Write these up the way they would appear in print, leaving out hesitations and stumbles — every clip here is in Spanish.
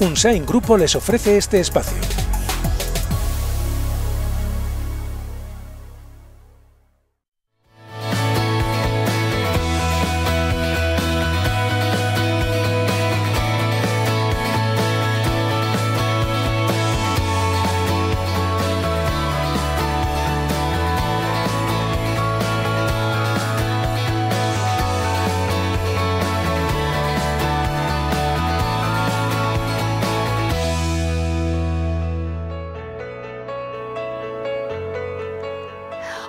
Unsain Grupo les ofrece este espacio.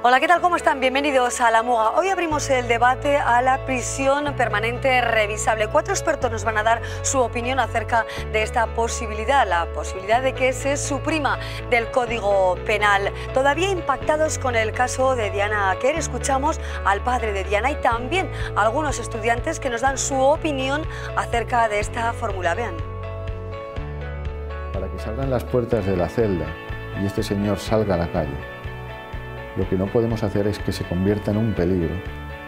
Hola, ¿qué tal? ¿Cómo están? Bienvenidos a La Muga. Hoy abrimos el debate a la prisión permanente revisable. 4 expertos nos van a dar su opinión acerca de esta posibilidad, la posibilidad de que se suprima del Código Penal. Todavía impactados con el caso de Diana Quer, escuchamos al padre de Diana y también a algunos estudiantes que nos dan su opinión acerca de esta fórmula. Vean. Para que se abran las puertas de la celda y este señor salga a la calle, lo que no podemos hacer es que se convierta en un peligro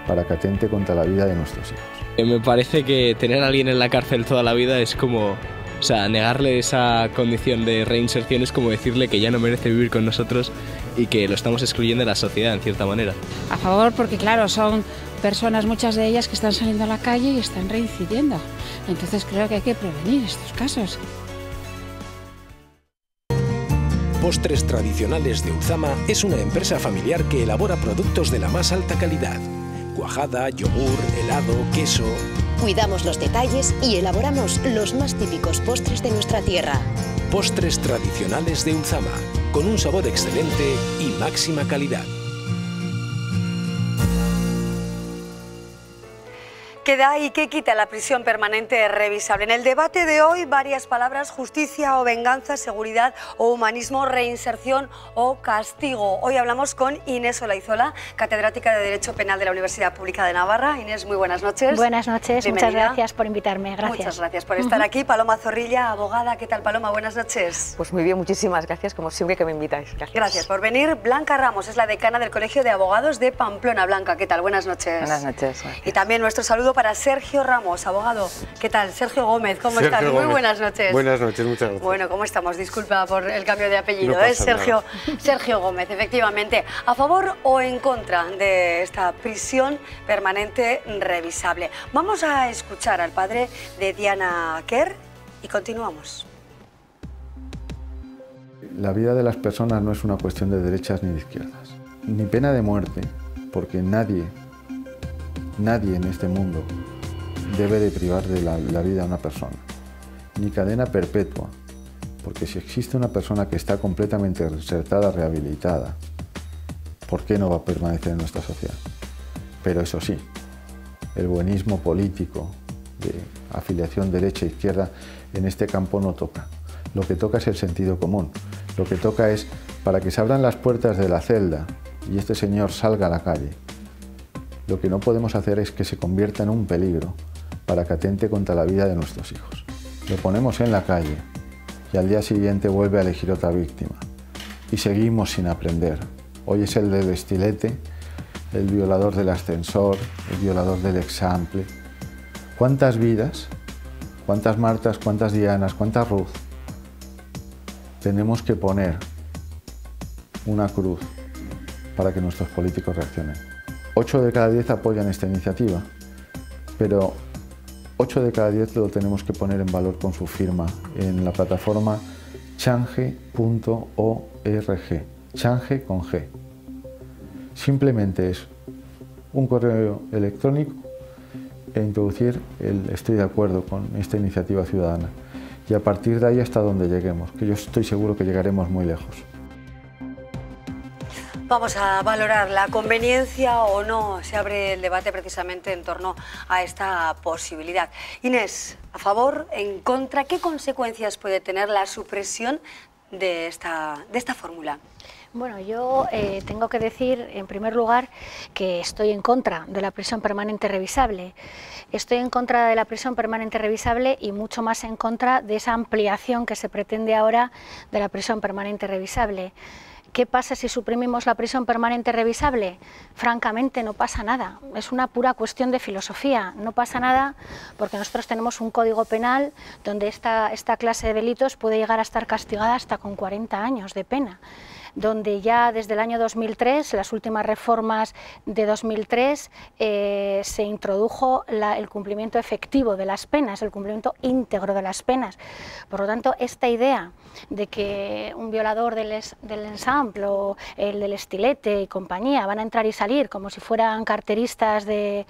para que atente contra la vida de nuestros hijos. Me parece que tener a alguien en la cárcel toda la vida es como, o sea, negarle esa condición de reinserción es como decirle que ya no merece vivir con nosotros y que lo estamos excluyendo de la sociedad en cierta manera. A favor porque claro, son personas, muchas de ellas que están saliendo a la calle y están reincidiendo. Entonces creo que hay que prevenir estos casos. Postres Tradicionales de Ulzama es una empresa familiar que elabora productos de la más alta calidad. Cuajada, yogur, helado, queso. Cuidamos los detalles y elaboramos los más típicos postres de nuestra tierra. Postres Tradicionales de Ulzama, con un sabor excelente y máxima calidad. ¿Qué da y qué quita la prisión permanente revisable? En el debate de hoy, varias palabras: justicia o venganza, seguridad o humanismo, reinserción o castigo. Hoy hablamos con Inés Olaizola, catedrática de Derecho Penal de la Universidad Pública de Navarra. Inés, muy buenas noches. Buenas noches, bienvenida. Muchas gracias por invitarme. Gracias. Muchas gracias por estar aquí. Paloma Zorrilla, abogada. ¿Qué tal, Paloma? Buenas noches. Pues muy bien, muchísimas gracias, como siempre que me invitáis. Gracias por venir. Blanca Ramos es la decana del Colegio de Abogados de Pamplona. Blanca, ¿qué tal? Buenas noches. Buenas noches. Gracias. Y también nuestro saludo para Sergio Ramos, abogado. ¿Qué tal? Sergio Gómez, ¿cómo estás? Muy buenas noches. Buenas noches, muchas gracias. Bueno, ¿cómo estamos? Disculpa por el cambio de apellido, no pasa Sergio, Sergio Gómez, efectivamente. ¿A favor o en contra de esta prisión permanente revisable? Vamos a escuchar al padre de Diana Quer y continuamos. La vida de las personas no es una cuestión de derechas ni de izquierdas. Ni pena de muerte, porque nadie en este mundo debe de privar de la vida a una persona. Ni cadena perpetua, porque si existe una persona que está completamente reinsertada, rehabilitada, ¿por qué no va a permanecer en nuestra sociedad? Pero eso sí, el buenismo político de afiliación derecha-izquierda en este campo no toca. Lo que toca es el sentido común. Lo que toca es, para que se abran las puertas de la celda y este señor salga a la calle, lo que no podemos hacer es que se convierta en un peligro para que atente contra la vida de nuestros hijos. Lo ponemos en la calle y al día siguiente vuelve a elegir otra víctima. Y seguimos sin aprender. Hoy es el del estilete, el violador del ascensor, el violador del example. ¿Cuántas vidas, cuántas Martas, cuántas Dianas, cuántas Ruth tenemos que poner una cruz para que nuestros políticos reaccionen? 8 de cada 10 apoyan esta iniciativa, pero 8 de cada 10 lo tenemos que poner en valor con su firma en la plataforma change.org, change con G. Simplemente es un correo electrónico e introducir el estoy de acuerdo con esta iniciativa ciudadana. Y a partir de ahí hasta donde lleguemos, que yo estoy seguro que llegaremos muy lejos. Vamos a valorar la conveniencia o no. Se abre el debate precisamente en torno a esta posibilidad. Inés, ¿a favor, en contra? ¿Qué consecuencias puede tener la supresión de esta fórmula? Bueno, yo tengo que decir, en primer lugar, que estoy en contra de la prisión permanente revisable. Estoy en contra de la prisión permanente revisable y mucho más en contra de esa ampliación que se pretende ahora de la prisión permanente revisable. ¿Qué pasa si suprimimos la prisión permanente revisable? Francamente no pasa nada, es una pura cuestión de filosofía, no pasa nada porque nosotros tenemos un código penal donde esta clase de delitos puede llegar a estar castigada hasta con 40 años de pena, donde ya desde el año 2003, las últimas reformas de 2003, se introdujo el cumplimiento efectivo de las penas, el cumplimiento íntegro de las penas. Por lo tanto, esta idea de que un violador del ensamble o el del estilete y compañía van a entrar y salir como si fueran carteristas de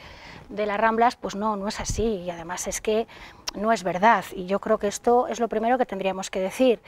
las Ramblas, pues no es así, y además es que no es verdad, y yo creo que esto es lo primero que tendríamos que decir.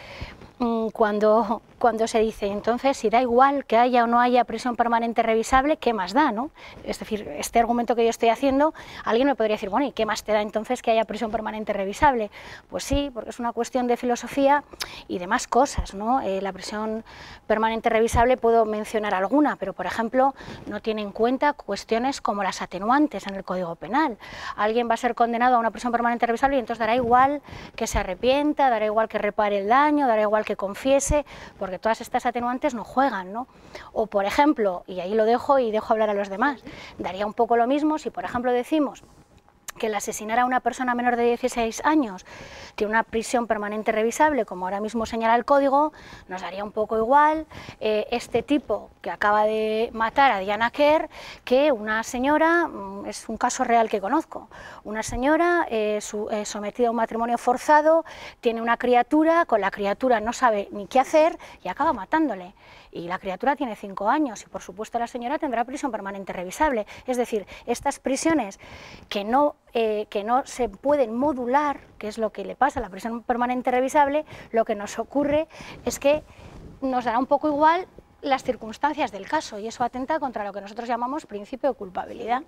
Cuando se dice, entonces, si da igual que haya o no haya prisión permanente revisable, ¿qué más da, no? Es decir, este argumento que yo estoy haciendo, alguien me podría decir, bueno, ¿y qué más te da entonces que haya prisión permanente revisable? Pues sí, porque es una cuestión de filosofía y de más cosas, ¿no? La prisión permanente revisable puedo mencionar alguna, pero por ejemplo, no tiene en cuenta cuestiones como las atenuantes en el Código Penal. Alguien va a ser condenado a una prisión permanente revisable y entonces dará igual que se arrepienta, dará igual que repare el daño, dará igual que confiese, porque todas estas atenuantes no juegan, ¿no? O por ejemplo, y ahí lo dejo y dejo hablar a los demás, daría un poco lo mismo si por ejemplo decimos que el asesinar a una persona menor de 16 años tiene una prisión permanente revisable, como ahora mismo señala el Código, nos daría un poco igual este tipo que acaba de matar a Diana Kerr que una señora, es un caso real que conozco, una señora sometida a un matrimonio forzado, tiene una criatura, con la criatura no sabe ni qué hacer y acaba matándole. Y la criatura tiene 5 años y por supuesto la señora tendrá prisión permanente revisable. Es decir, estas prisiones que no se pueden modular, que es lo que le pasa a la prisión permanente revisable, lo que nos ocurre es que nos dará un poco igual las circunstancias del caso y eso atenta contra lo que nosotros llamamos principio de culpabilidad.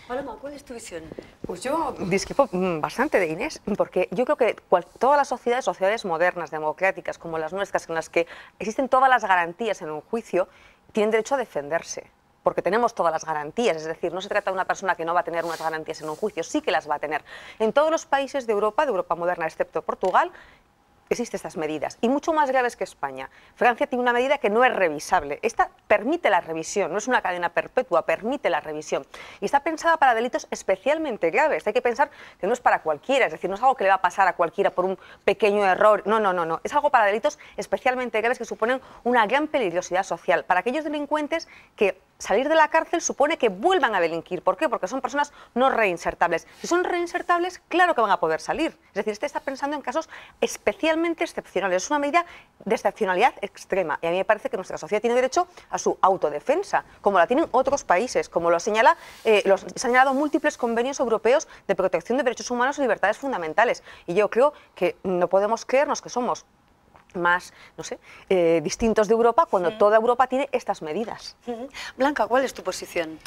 Paloma, ¿cuál es tu visión? Pues yo discrepo bastante de Inés, porque yo creo que todas las sociedades modernas, democráticas, como las nuestras, en las que existen todas las garantías en un juicio, tienen derecho a defenderse, porque tenemos todas las garantías, es decir, no se trata de una persona que no va a tener unas garantías en un juicio, sí que las va a tener. En todos los países de Europa moderna, excepto Portugal, existen estas medidas, y mucho más graves que España. Francia tiene una medida que no es revisable. Esta permite la revisión, no es una cadena perpetua, permite la revisión. Y está pensada para delitos especialmente graves. Hay que pensar que no es para cualquiera, es decir, no es algo que le va a pasar a cualquiera por un pequeño error. No. Es algo para delitos especialmente graves que suponen una gran peligrosidad social. Para aquellos delincuentes que salir de la cárcel supone que vuelvan a delinquir. ¿Por qué? Porque son personas no reinsertables. Si son reinsertables, claro que van a poder salir. Es decir, este está pensando en casos especialmente excepcionales. Es una medida de excepcionalidad extrema. Y a mí me parece que nuestra sociedad tiene derecho a su autodefensa, como la tienen otros países, como lo señala, se han señalado múltiples convenios europeos de protección de derechos humanos y libertades fundamentales. Y yo creo que no podemos creernos que somos más, no sé, distintos de Europa cuando toda Europa tiene estas medidas. Blanca, ¿cuál es tu posición?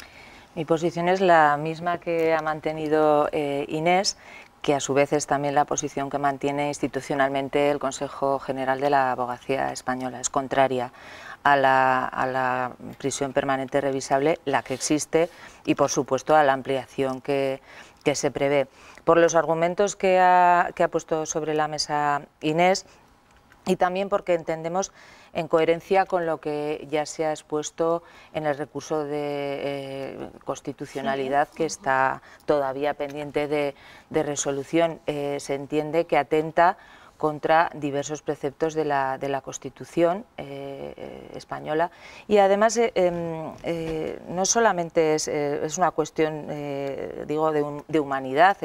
Mi posición es la misma que ha mantenido Inés, que a su vez es también la posición que mantiene institucionalmente el Consejo General de la Abogacía Española. Es contraria a la prisión permanente revisable, la que existe, y por supuesto a la ampliación que se prevé. Por los argumentos que ha puesto sobre la mesa Inés, y también porque entendemos, en coherencia con lo que ya se ha expuesto en el recurso de constitucionalidad que está todavía pendiente de resolución, se entiende que atenta contra diversos preceptos de la Constitución española, y además no solamente es una cuestión digo de humanidad.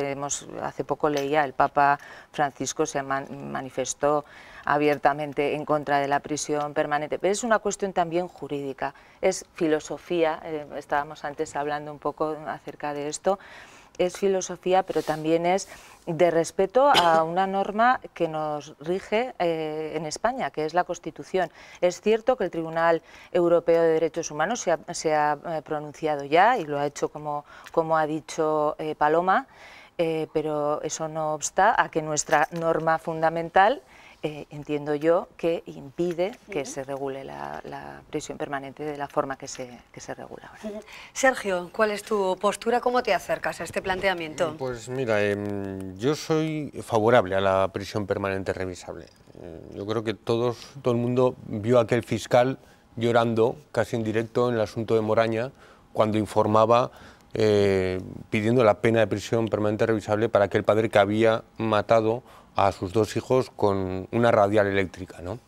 Hace poco leía, el Papa Francisco se manifestó abiertamente en contra de la prisión permanente, pero es una cuestión también jurídica, es filosofía. Estábamos antes hablando un poco acerca de esto. Es filosofía, pero también es de respeto a una norma que nos rige en España, que es la Constitución. Es cierto que el Tribunal Europeo de Derechos Humanos se ha pronunciado ya, y lo ha hecho como ha dicho Paloma, pero eso no obsta a que nuestra norma fundamental, entiendo yo, que impide que se regule la prisión permanente de la forma que se regula ahora. Sergio, ¿cuál es tu postura? ¿Cómo te acercas a este planteamiento? Pues mira, yo soy favorable a la prisión permanente revisable. Yo creo que todo el mundo vio a aquel fiscal llorando casi en directo en el asunto de Moraña, cuando informaba pidiendo la pena de prisión permanente revisable para aquel padre que había matado a sus 2 hijos con una radial eléctrica, ¿no?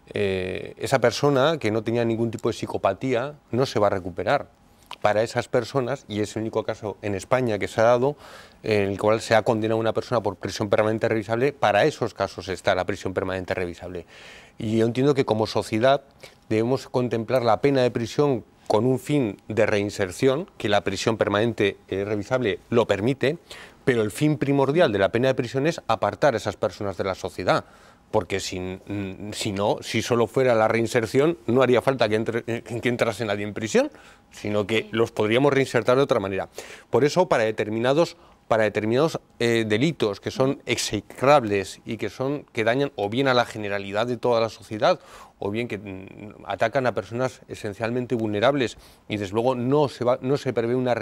Esa persona, que no tenía ningún tipo de psicopatía, no se va a recuperar. Para esas personas, y es el único caso en España que se ha dado, en el cual se ha condenado a una persona por prisión permanente revisable, para esos casos está la prisión permanente revisable. Y yo entiendo que como sociedad debemos contemplar la pena de prisión con un fin de reinserción, que la prisión permanente revisable lo permite, pero el fin primordial de la pena de prisión es apartar a esas personas de la sociedad, porque si solo fuera la reinserción, no haría falta que entrase nadie en prisión, sino que los podríamos reinsertar de otra manera. Por eso, para determinados delitos que son execrables y que dañan o bien a la generalidad de toda la sociedad, o bien que atacan a personas esencialmente vulnerables, y desde luego no se prevé una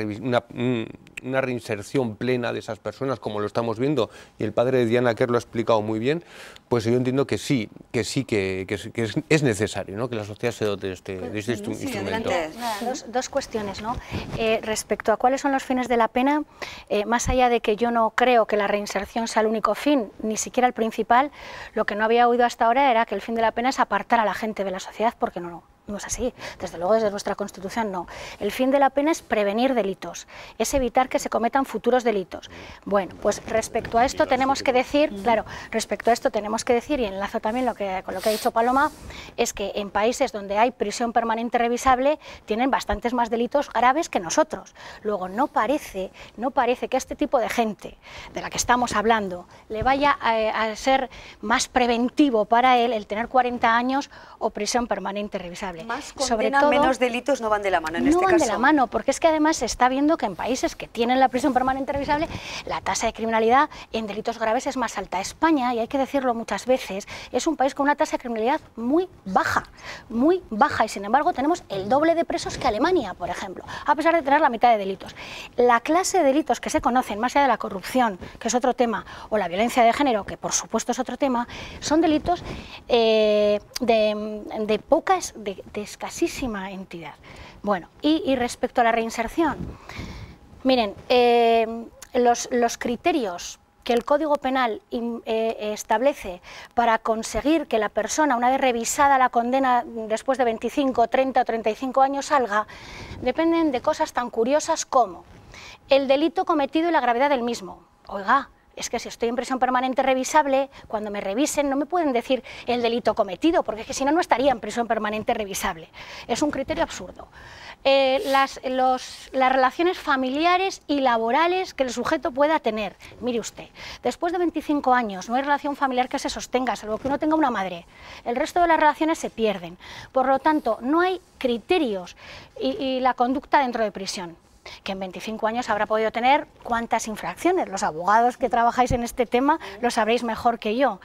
reinserción plena de esas personas, como lo estamos viendo, y el padre de Diana Quer lo ha explicado muy bien, pues yo entiendo que es necesario, ¿no?, que la sociedad se dote de este instrumento. Dos cuestiones, ¿no? Respecto a cuáles son los fines de la pena, más allá de que yo no creo que la reinserción sea el único fin, ni siquiera el principal, lo que no había oído hasta ahora era que el fin de la pena es apartar a la gente de la sociedad, porque no es así, desde luego desde nuestra Constitución no. El fin de la pena es prevenir delitos, es evitar que se cometan futuros delitos. Bueno, pues respecto a esto tenemos que decir, y enlazo también con lo que ha dicho Paloma, es que en países donde hay prisión permanente revisable tienen bastantes más delitos graves que nosotros. Luego no parece que a este tipo de gente de la que estamos hablando le vaya a ser más preventivo para él el tener 40 años o prisión permanente revisable. Más condena, menos delitos no van de la mano en este caso. No van de la mano, porque es que además se está viendo que en países que tienen la prisión permanente revisable la tasa de criminalidad en delitos graves es más alta. España, y hay que decirlo muchas veces, es un país con una tasa de criminalidad muy baja, y sin embargo tenemos el doble de presos que Alemania, por ejemplo, a pesar de tener la mitad de delitos. La clase de delitos que se conocen, más allá de la corrupción, que es otro tema, o la violencia de género, que por supuesto es otro tema, son delitos de escasísima entidad. Bueno, y respecto a la reinserción, miren, los criterios que el Código Penal establece para conseguir que la persona, una vez revisada la condena después de 25, 30 o 35 años salga, dependen de cosas tan curiosas como el delito cometido y la gravedad del mismo. Oiga, es que si estoy en prisión permanente revisable, cuando me revisen no me pueden decir el delito cometido, porque es que si no, no estaría en prisión permanente revisable. Es un criterio absurdo. Las relaciones familiares y laborales que el sujeto pueda tener. Mire usted, después de 25 años no hay relación familiar que se sostenga, salvo que uno tenga una madre. El resto de las relaciones se pierden. Por lo tanto, no hay criterios y la conducta dentro de prisión, que en 25 años habrá podido tener cuántas infracciones. Los abogados que trabajáis en este tema lo sabréis mejor que yo.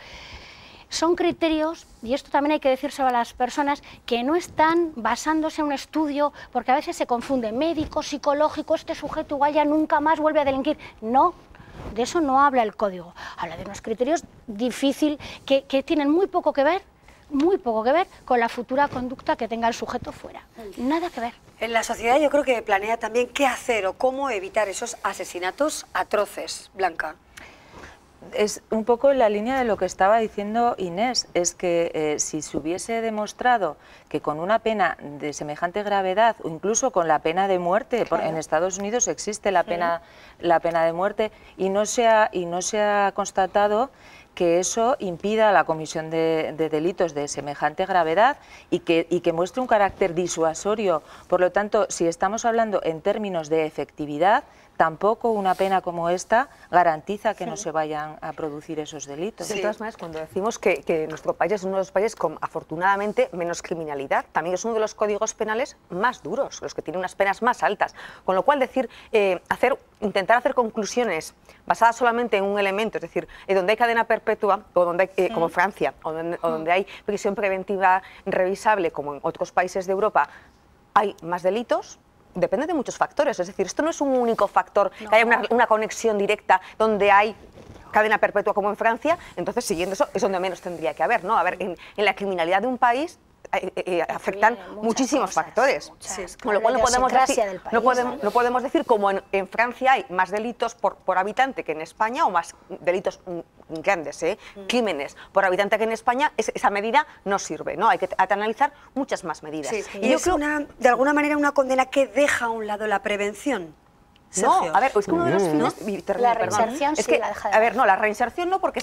Son criterios, y esto también hay que decírselo a las personas, que no están basándose en un estudio, porque a veces se confunde médico, psicológico, este sujeto igual ya nunca más vuelve a delinquir. No, de eso no habla el código. Habla de unos criterios difíciles que tienen muy poco que ver con la futura conducta que tenga el sujeto fuera. Nada que ver. En la sociedad yo creo que planea también qué hacer o cómo evitar esos asesinatos atroces, Blanca. Es un poco en la línea de lo que estaba diciendo Inés, es que si se hubiese demostrado que con una pena de semejante gravedad, o incluso con la pena de muerte, en Estados Unidos existe la pena de muerte, y no se ha constatado que eso impida la comisión de delitos de semejante gravedad y que muestre un carácter disuasorio. Por lo tanto, si estamos hablando en términos de efectividad, tampoco una pena como esta garantiza que no se vayan a producir esos delitos. De todas maneras, cuando decimos que nuestro país es uno de los países con, afortunadamente, menos criminalidad, también es uno de los códigos penales más duros, los que tienen unas penas más altas. Con lo cual, intentar hacer conclusiones basadas solamente en un elemento, es decir, donde hay cadena perpetua, o donde hay, como Francia, o donde hay prisión preventiva revisable, como en otros países de Europa, hay más delitos. Depende de muchos factores, es decir, esto no es un único factor, que haya una conexión directa donde hay cadena perpetua como en Francia, entonces siguiendo eso es donde menos tendría que haber, ¿no? A ver, en la criminalidad de un país afectan muchísimos factores. Con lo cual no podemos decir como en Francia hay más delitos por habitante que en España, o más delitos grandes, crímenes por habitante que en España. Esa medida no sirve, ¿no? Hay que analizar muchas más medidas. Y es de alguna manera una condena que deja a un lado la prevención. No, a ver, es que uno de los fines... La reinserción sí la deja de a ver, no, la reinserción no, porque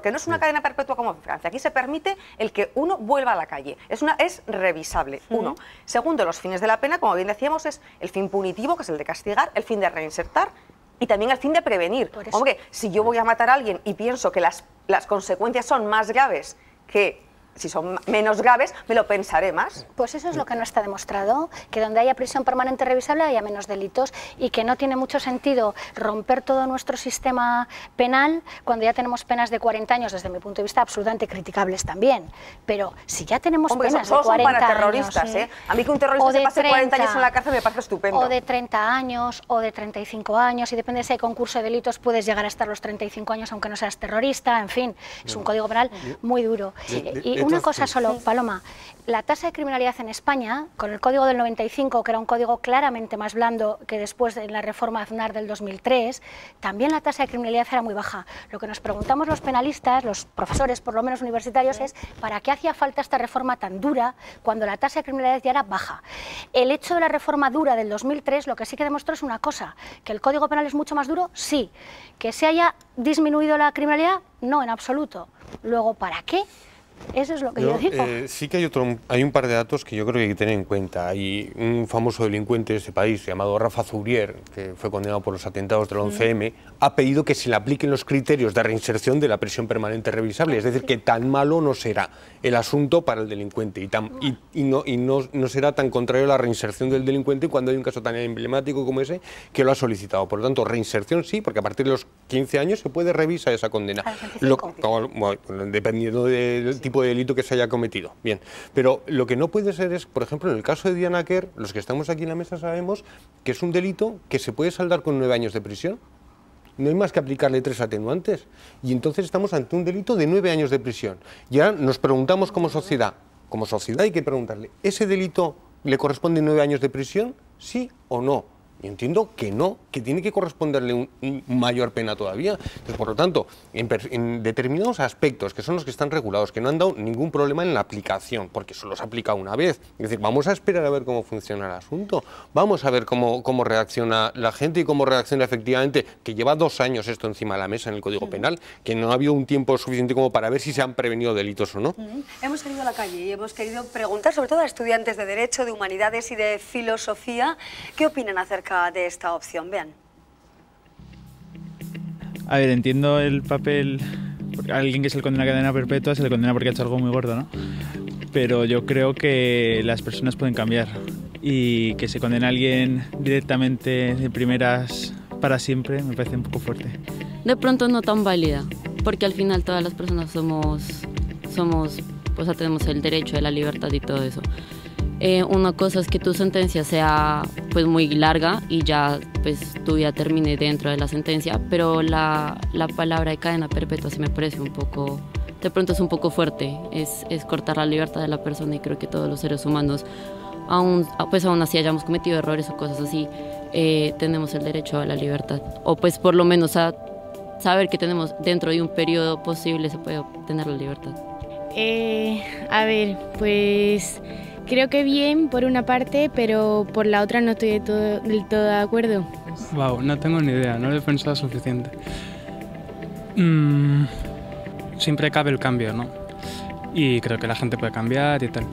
no es una cadena perpetua como en Francia. Aquí se permite el que uno vuelva a la calle. Es revisable, uno. Segundo, los fines de la pena, como bien decíamos, es el fin punitivo, que es el de castigar, el fin de reinsertar y también el fin de prevenir. Hombre, si yo voy a matar a alguien y pienso que las consecuencias son más graves que... si son menos graves, me lo pensaré más. Pues eso es lo que no está demostrado, que donde haya prisión permanente revisable haya menos delitos, y que no tiene mucho sentido romper todo nuestro sistema penal cuando ya tenemos penas de 40 años, desde mi punto de vista absolutamente criticables también. Pero si ya tenemos penas de 40 son para terroristas, años, A mí que un terrorista se pase 40 años en la cárcel me parece estupendo. O de 30 años, o de 35 años, y depende de si hay concurso de delitos, puedes llegar a estar los 35 años aunque no seas terrorista, en fin, es un código penal muy duro. Y una cosa solo, Paloma, la tasa de criminalidad en España, con el código del 95, que era un código claramente más blando que después de la reforma Aznar del 2003, también la tasa de criminalidad era muy baja. Lo que nos preguntamos los penalistas, los profesores, por lo menos universitarios, es ¿para qué hacía falta esta reforma tan dura cuando la tasa de criminalidad ya era baja? El hecho de la reforma dura del 2003 lo que sí que demostró es una cosa, que el código penal es mucho más duro, sí. Que se haya disminuido la criminalidad, no, en absoluto. Luego, ¿para qué? Eso es lo que yo digo. Sí que hay un par de datos que yo creo que hay que tener en cuenta. Hay un famoso delincuente de este país llamado Rafa Zurier, que fue condenado por los atentados del 11M, ha pedido que se le apliquen los criterios de reinserción de la prisión permanente revisable, es decir, que tan malo no será el asunto para el delincuente y no será tan contrario a la reinserción del delincuente cuando hay un caso tan emblemático como ese que lo ha solicitado. Por lo tanto, reinserción sí, porque a partir de los 15 años se puede revisar esa condena, dependiendo del tipo de delito que se haya cometido. Bien, pero lo que no puede ser es, por ejemplo, en el caso de Diana Quer, los que estamos aquí en la mesa sabemos que es un delito que se puede saldar con 9 años de prisión. No hay más que aplicarle 3 atenuantes. Y entonces estamos ante un delito de 9 años de prisión. Y ahora nos preguntamos como sociedad hay que preguntarle, ¿ese delito le corresponde 9 años de prisión? ¿Sí o no? Y entiendo que no, que tiene que corresponderle un mayor pena todavía. Entonces, por lo tanto, en determinados aspectos, que son los que están regulados, que no han dado ningún problema en la aplicación, porque solo se ha aplicado una vez. Es decir, vamos a esperar a ver cómo funciona el asunto, vamos a ver cómo reacciona la gente y cómo reacciona efectivamente, que lleva 2 años esto encima de la mesa en el Código Penal, que no ha habido un tiempo suficiente como para ver si se han prevenido delitos o no. Hemos salido a la calle y hemos querido preguntar, sobre todo a estudiantes de Derecho, de Humanidades y de Filosofía, ¿qué opinan acerca de esta opción? Vean. A ver, entiendo el papel. Alguien que se le condena a cadena perpetua se le condena porque ha hecho algo muy gordo, ¿no? Pero yo creo que las personas pueden cambiar y que se condene a alguien directamente de primeras para siempre me parece un poco fuerte. De pronto no tan válida, porque al final todas las personas somos pues tenemos el derecho de la libertad y todo eso. Una cosa es que tu sentencia sea pues muy larga y ya pues tu vida termine dentro de la sentencia, pero la palabra de cadena perpetua sí me parece un poco, de pronto es un poco fuerte, es cortar la libertad de la persona, y creo que todos los seres humanos, aún así hayamos cometido errores o cosas así, tenemos el derecho a la libertad, o pues por lo menos a saber que tenemos dentro de un periodo posible se puede obtener la libertad. A ver, pues creo que bien por una parte, pero por la otra no estoy del todo de acuerdo. Wow, no tengo ni idea, no lo he pensado suficiente. Siempre cabe el cambio, ¿no? Y creo que la gente puede cambiar y tal.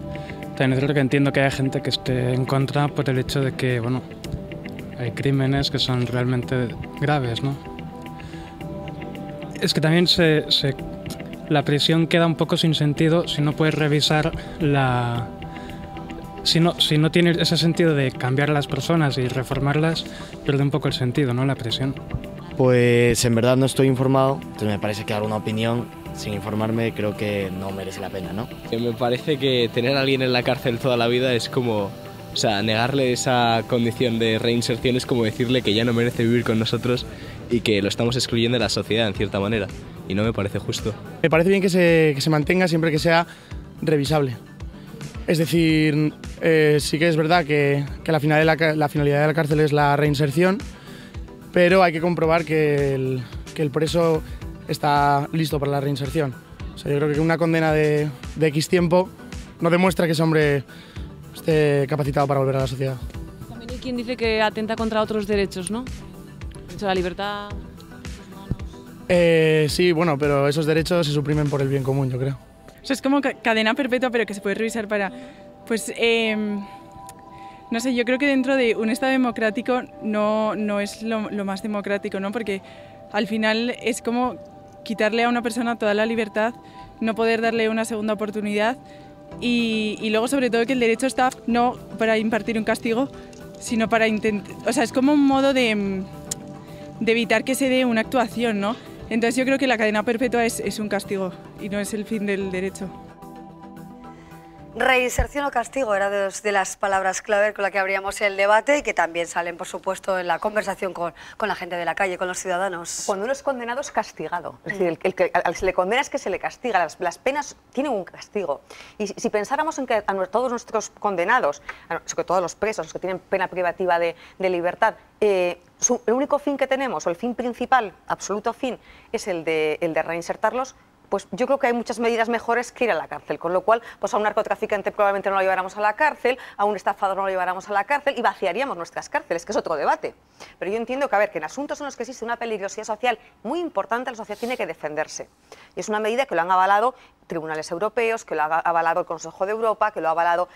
También es cierto que entiendo que hay gente que esté en contra por el hecho de que, bueno, hay crímenes que son realmente graves, ¿no? Es que también la prisión queda un poco sin sentido si no puedes revisar la... Si no tiene ese sentido de cambiar a las personas y reformarlas, pierde un poco el sentido, ¿no? La prisión. Pues en verdad no estoy informado, entonces me parece que dar una opinión sin informarme creo que no merece la pena, ¿no? Me parece que tener a alguien en la cárcel toda la vida es como... O sea, negarle esa condición de reinserción es como decirle que ya no merece vivir con nosotros y que lo estamos excluyendo de la sociedad en cierta manera. Y no me parece justo. Me parece bien que se mantenga siempre que sea revisable. Es decir, sí que es verdad que la finalidad de la cárcel es la reinserción, pero hay que comprobar que el preso está listo para la reinserción. O sea, yo creo que una condena de X tiempo no demuestra que ese hombre esté capacitado para volver a la sociedad. También hay quien dice que atenta contra otros derechos, ¿no? El derecho a la libertad. Sí, bueno, pero esos derechos se suprimen por el bien común, yo creo. O sea, es como cadena perpetua, pero que se puede revisar para... Pues, no sé, yo creo que dentro de un Estado democrático no es lo más democrático, ¿no? Porque al final es como quitarle a una persona toda la libertad, no poder darle una segunda oportunidad y luego sobre todo que el derecho está no para impartir un castigo, sino para intentar... O sea, es como un modo de evitar que se dé una actuación, ¿no? Entonces yo creo que la cadena perpetua es un castigo y no es el fin del derecho. Reinserción o castigo era de las palabras clave con las que abríamos el debate y que también salen, por supuesto, en la conversación con la gente de la calle, con los ciudadanos. Cuando uno es condenado es castigado. Es decir, el que se le condena es que se le castiga. Las penas tienen un castigo. Y si pensáramos en que a todos nuestros condenados, sobre todo los presos, los que tienen pena privativa de libertad, el único fin que tenemos, o el fin principal, absoluto fin, es el de reinsertarlos, pues yo creo que hay muchas medidas mejores que ir a la cárcel, con lo cual pues a un narcotraficante probablemente no lo lleváramos a la cárcel, a un estafador no lo lleváramos a la cárcel y vaciaríamos nuestras cárceles, que es otro debate. Pero yo entiendo que, a ver, que en asuntos en los que existe una peligrosidad social muy importante, la sociedad tiene que defenderse. Y es una medida que lo han avalado tribunales europeos, que lo ha avalado el Consejo de Europa, que lo ha avalado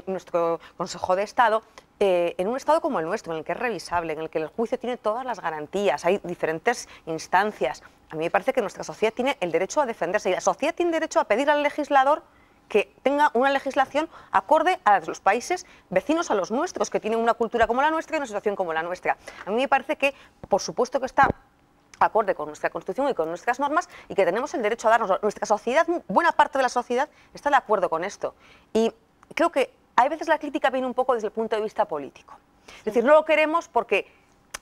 nuestro Consejo de Estado, en un Estado como el nuestro, en el que es revisable, en el que el juicio tiene todas las garantías, hay diferentes instancias. A mí me parece que nuestra sociedad tiene el derecho a defenderse y la sociedad tiene derecho a pedir al legislador que tenga una legislación acorde a los países vecinos a los nuestros, que tienen una cultura como la nuestra y una situación como la nuestra. A mí me parece que, por supuesto que está acorde con nuestra Constitución y con nuestras normas y que tenemos el derecho a darnos. Nuestra sociedad, buena parte de la sociedad está de acuerdo con esto. Y creo que a veces la crítica viene un poco desde el punto de vista político. Es decir, no lo queremos porque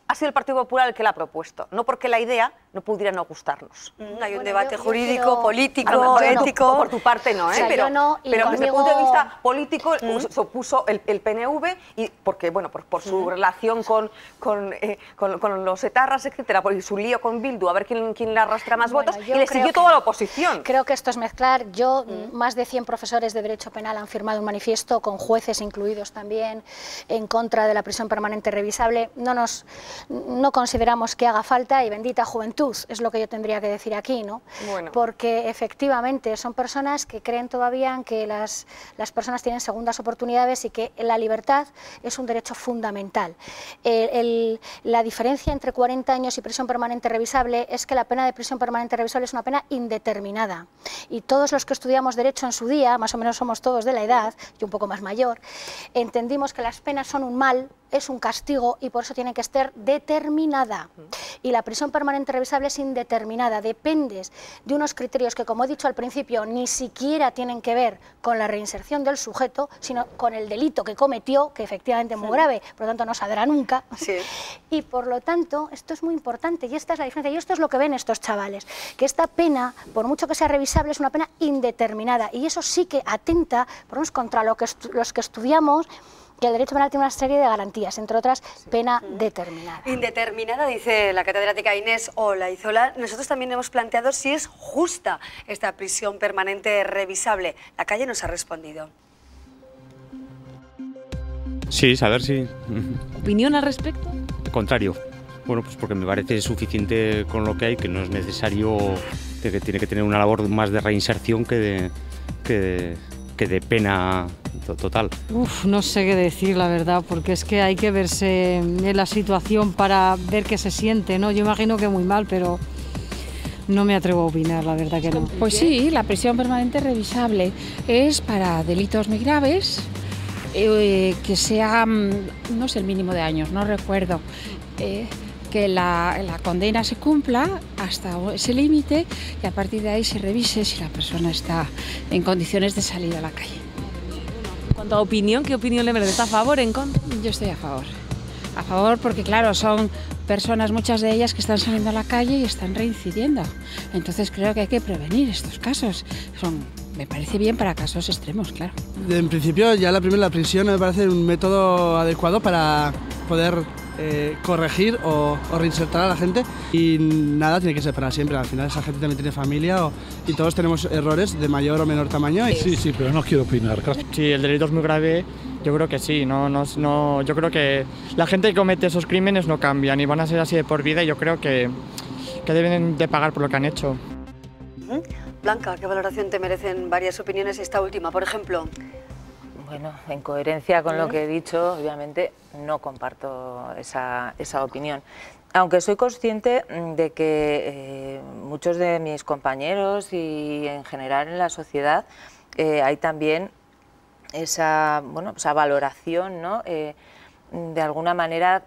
ha sido el Partido Popular el que la ha propuesto, no porque la idea no pudiera no gustarnos. Hay un debate jurídico, político, ético... Por tu parte no, ¿eh? O sea, pero conmigo... desde el punto de vista político se opuso el PNV y porque, bueno, por su relación con los etarras, etcétera, por su lío con Bildu, a ver quién le arrastra más votos, y le siguió toda la oposición. Creo que esto es mezclar. Más de 100 profesores de Derecho Penal han firmado un manifiesto, con jueces incluidos también, en contra de la prisión permanente revisable. No consideramos que haga falta, y bendita juventud, es lo que yo tendría que decir aquí, ¿no? Bueno. Porque efectivamente son personas que creen todavía en que las personas tienen segundas oportunidades y que la libertad es un derecho fundamental. La diferencia entre 40 años y prisión permanente revisable es que la pena de prisión permanente revisable es una pena indeterminada. Y todos los que estudiamos Derecho en su día, más o menos somos todos de la edad, y un poco más mayor, entendimos que las penas son un mal, es un castigo y por eso tiene que estar determinada. Y la prisión permanente revisable es indeterminada, dependes de unos criterios que, como he dicho al principio, ni siquiera tienen que ver con la reinserción del sujeto, sino con el delito que cometió, que efectivamente es muy grave, por lo tanto no saldrá nunca. Sí. Y por lo tanto, esto es muy importante y esta es la diferencia, y esto es lo que ven estos chavales, que esta pena, por mucho que sea revisable, es una pena indeterminada, y eso sí que atenta, por lo menos, contra los que estudiamos que el derecho penal tiene una serie de garantías, entre otras, pena determinada. Indeterminada, dice la catedrática Inés Olaizola. Nosotros también hemos planteado si es justa esta prisión permanente revisable. La calle nos ha respondido. Sí, saber si... ¿Opinión al respecto? Contrario. Bueno, pues porque me parece suficiente con lo que hay, que no es necesario, que tiene que tener una labor más de reinserción que de pena total. No sé qué decir, la verdad, porque es que hay que verse en la situación para ver qué se siente, ¿no? Yo imagino que muy mal, pero no me atrevo a opinar, la verdad que no. Pues sí, la prisión permanente revisable es para delitos muy graves, que sea, no sé el mínimo de años, no recuerdo, que la condena se cumpla hasta ese límite y a partir de ahí se revise si la persona está en condiciones de salir a la calle. En cuanto a opinión, ¿qué opinión le merece? ¿Está a favor o en contra? Yo estoy a favor. A favor porque, claro, son personas, muchas de ellas, que están saliendo a la calle y están reincidiendo. Entonces creo que hay que prevenir estos casos. Son Me parece bien para casos extremos, claro. En principio, ya la prisión me parece un método adecuado para poder corregir o reinsertar a la gente, y nada tiene que ser para siempre. Al final esa gente también tiene familia y todos tenemos errores de mayor o menor tamaño. Sí, pero no quiero opinar. Si el delito es muy grave, yo creo que sí. Yo creo que la gente que comete esos crímenes no cambian y van a ser así de por vida, y yo creo que deben de pagar por lo que han hecho. Blanca, ¿qué valoración te merecen varias opiniones esta última, por ejemplo? Bueno, en coherencia con lo que he dicho, obviamente no comparto esa opinión. Aunque soy consciente de que muchos de mis compañeros y en general en la sociedad hay también esa valoración, ¿no? De alguna manera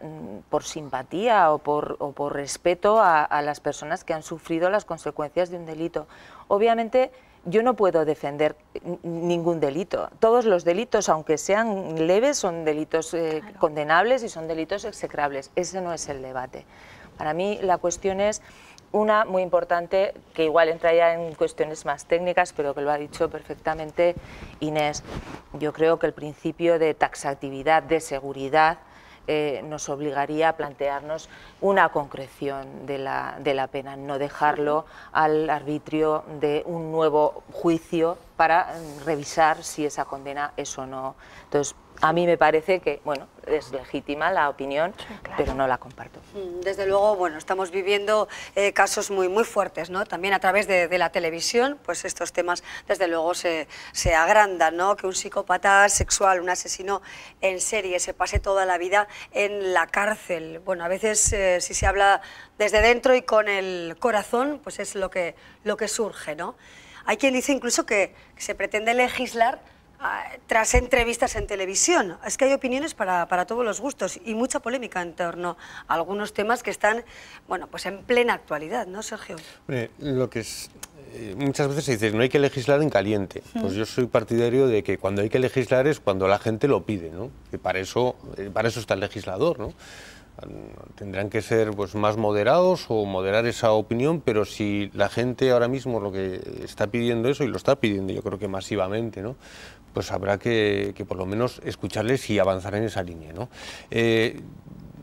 por simpatía o por respeto a las personas que han sufrido las consecuencias de un delito. Obviamente yo no puedo defender ningún delito. Todos los delitos, aunque sean leves, son delitos condenables y son delitos execrables. Ese no es el debate. Para mí la cuestión es una muy importante, que igual entra ya en cuestiones más técnicas, pero que lo ha dicho perfectamente Inés. Yo creo que el principio de taxatividad, de seguridad, nos obligaría a plantearnos una concreción de la pena, no dejarlo al arbitrio de un nuevo juicio para revisar si esa condena es o no. Entonces, a mí me parece que, bueno, es legítima la opinión, sí, claro, pero no la comparto. Desde luego, bueno, estamos viviendo casos muy fuertes, ¿no? También a través de la televisión, pues estos temas, desde luego, se agrandan, ¿no? Que un psicópata sexual, un asesino en serie, se pase toda la vida en la cárcel. Bueno, a veces, si se habla desde dentro y con el corazón, pues es lo que surge, ¿no? Hay quien dice incluso que se pretende legislar tras entrevistas en televisión. Es que hay opiniones para todos los gustos y mucha polémica en torno a algunos temas que están, bueno, pues en plena actualidad, ¿no, Sergio? Lo que es, muchas veces se dice, no hay que legislar en caliente. Pues yo soy partidario de que cuando hay que legislar es cuando la gente lo pide, ¿no? Que para eso está el legislador, ¿no? Tendrán que ser pues más moderados o moderar esa opinión, pero si la gente ahora mismo lo que está pidiendo eso, y lo está pidiendo yo creo que masivamente, ¿no? Pues habrá que por lo menos escucharles y avanzar en esa línea, ¿no?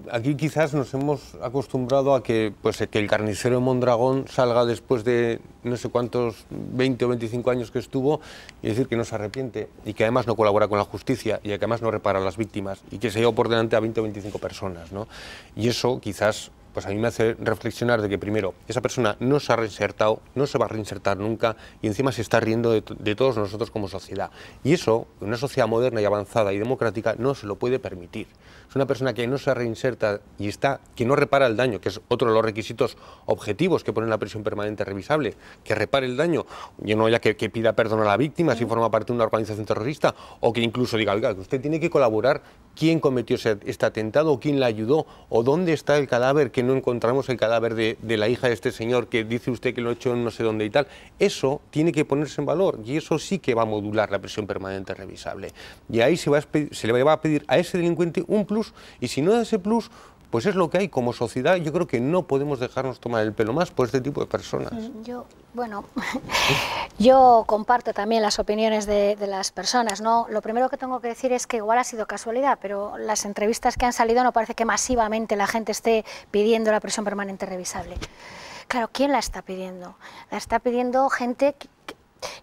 Aquí quizás nos hemos acostumbrado a que el carnicero de Mondragón salga después de no sé cuántos 20 o 25 años que estuvo y decir que no se arrepiente y que además no colabora con la justicia y que además no repara a las víctimas y que se lleva por delante a 20 o 25 personas, ¿no? Y eso quizás pues a mí me hace reflexionar de que primero esa persona no se ha reinsertado, no se va a reinsertar nunca y encima se está riendo de todos nosotros como sociedad. Y eso, en una sociedad moderna y avanzada y democrática, no se lo puede permitir. Es una persona que no se reinserta y que no repara el daño, que es otro de los requisitos objetivos que pone la prisión permanente revisable, que repare el daño, y no ya que pida perdón a la víctima si forma parte de una organización terrorista, o que incluso diga, oiga, que usted tiene que colaborar, quién cometió este atentado, o quién la ayudó, o dónde está el cadáver, que no encontramos el cadáver de la hija de este señor que dice usted que lo ha hecho en no sé dónde y tal. Eso tiene que ponerse en valor y eso sí que va a modular la prisión permanente revisable. Y ahí se le va a pedir a ese delincuente un plus, y si no da ese plus, pues es lo que hay como sociedad. Yo creo que no podemos dejarnos tomar el pelo más por este tipo de personas. Yo comparto también las opiniones de las personas, ¿no? Lo primero que tengo que decir es que igual ha sido casualidad, pero las entrevistas que han salido no parece que masivamente la gente esté pidiendo la prisión permanente revisable. Claro, ¿quién la está pidiendo? La está pidiendo gente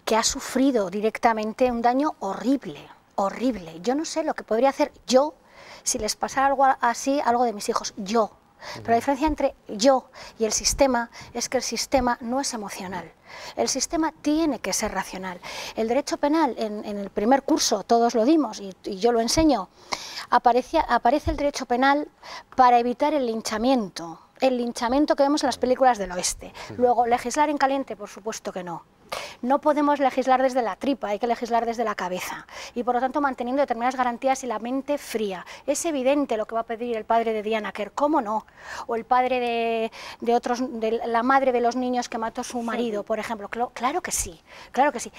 que ha sufrido directamente un daño horrible, horrible. Yo no sé lo que podría hacer yo si les pasara algo así, algo de mis hijos, yo. Pero la diferencia entre yo y el sistema es que el sistema no es emocional. El sistema tiene que ser racional. El derecho penal, en el primer curso, todos lo dimos y yo lo enseño, aparece el derecho penal para evitar el linchamiento que vemos en las películas del oeste. Luego, legislar en caliente, por supuesto que no. No podemos legislar desde la tripa, hay que legislar desde la cabeza y por lo tanto manteniendo determinadas garantías y la mente fría. Es evidente lo que va a pedir el padre de Diana Kerr, ¿cómo no? O el padre de la madre de los niños que mató a su marido, por ejemplo. Claro que sí, claro que sí.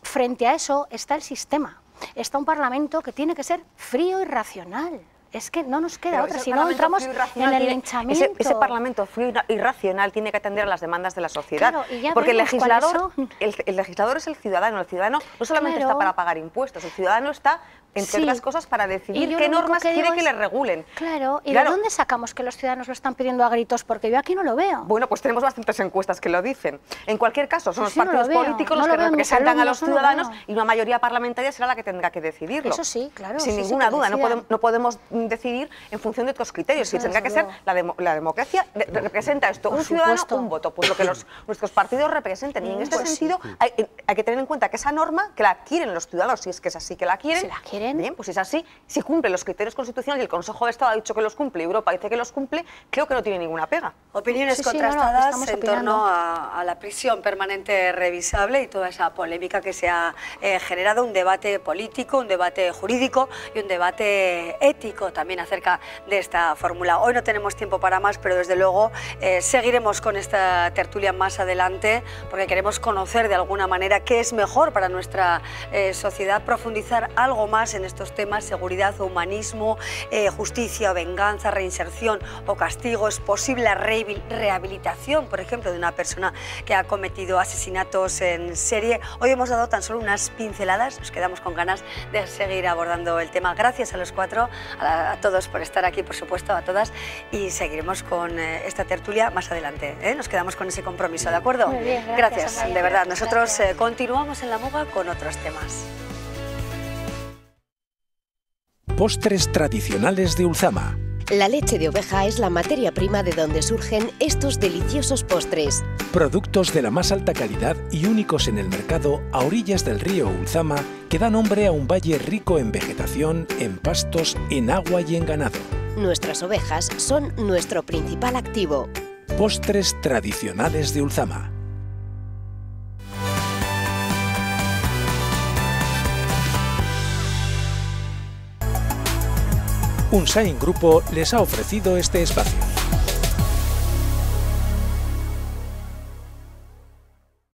Frente a eso está el sistema, está un parlamento que tiene que ser frío y racional. Es que no nos queda otra, si no entramos en el linchamiento. Ese Parlamento frío y racional tiene que atender a las demandas de la sociedad. Claro, y ya porque el legislador es el ciudadano no solamente está para pagar impuestos, el ciudadano está, entre otras cosas, para decidir qué normas quiere que le regulen. Claro, ¿y de dónde sacamos que los ciudadanos lo están pidiendo a gritos? Porque yo aquí no lo veo. Bueno, pues tenemos bastantes encuestas que lo dicen. En cualquier caso, son los partidos políticos los que representan a los ciudadanos y una mayoría parlamentaria será la que tendrá que decidirlo. Eso sí, claro. Sin ninguna duda, no podemos decidir en función de otros criterios. Y tendrá que ser la democracia. Representa esto, un ciudadano, un voto. Pues lo que nuestros partidos representen. Y en este sentido hay que tener en cuenta que esa norma, que la quieren los ciudadanos, si es que es así que la quieren, bien, pues si es así, si cumple los criterios constitucionales y el Consejo de Estado ha dicho que los cumple y Europa dice que los cumple, creo que no tiene ninguna pega. Opiniones contrastadas en torno a la prisión permanente revisable y toda esa polémica que se ha generado, un debate político, un debate jurídico y un debate ético también acerca de esta fórmula. Hoy no tenemos tiempo para más, pero desde luego seguiremos con esta tertulia más adelante porque queremos conocer de alguna manera qué es mejor para nuestra sociedad, profundizar algo más en estos temas, seguridad o humanismo, justicia o venganza, reinserción o castigo. ¿Es posible la rehabilitación, por ejemplo, de una persona que ha cometido asesinatos en serie? Hoy hemos dado tan solo unas pinceladas, nos quedamos con ganas de seguir abordando el tema. Gracias a los cuatro, a todos por estar aquí, por supuesto, a todas, y seguiremos con esta tertulia más adelante. Nos quedamos con ese compromiso, ¿de acuerdo? Muy bien, gracias, de verdad. Nosotros continuamos en La Muga con otros temas. Postres tradicionales de Ulzama. La leche de oveja es la materia prima de donde surgen estos deliciosos postres. Productos de la más alta calidad y únicos en el mercado a orillas del río Ulzama que da nombre a un valle rico en vegetación, en pastos, en agua y en ganado. Nuestras ovejas son nuestro principal activo. Postres tradicionales de Ulzama. Unsain Grupo les ha ofrecido este espacio.